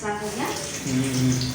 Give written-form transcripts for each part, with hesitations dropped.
साथ हो गया।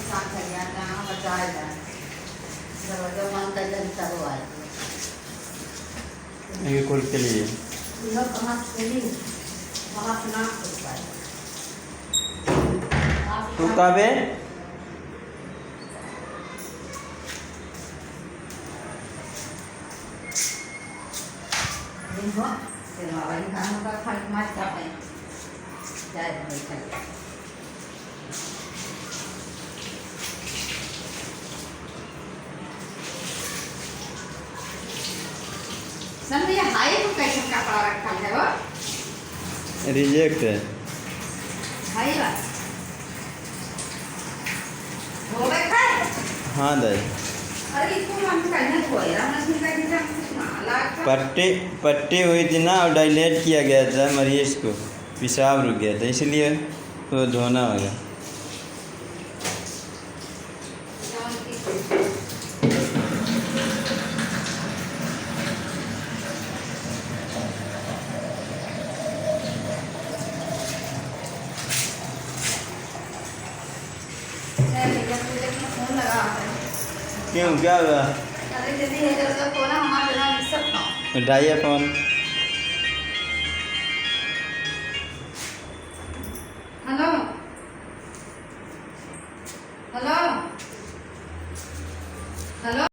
साथ हो गया कहाँ बचाएगा जब मन का जनता हुआ ये कुल के लिए यह कहाँ से ली वहाँ से ना कर पाए तू कब है दिन हो फिर वाला खाना का खाली मार का पाए जाए बैठा सर ये हाई को कैसे कपड़ा रखा है वो रिजेक्ट है हाई बात हो गए खाए हाँ दाई अरे इसको हम कहने को है हम इसमें कह दिया माला पट्टी हुई थी ना और डायलेट किया गया था मरीज को पेशाब रुक गया था इसलिए तो धोना होगा फोन लगा क्यों क्या हुआ अरे यदि है जब फोन हमारे बिना मिल सकता हूँ उठाइए फ़ोन हेलो हेलो हेलो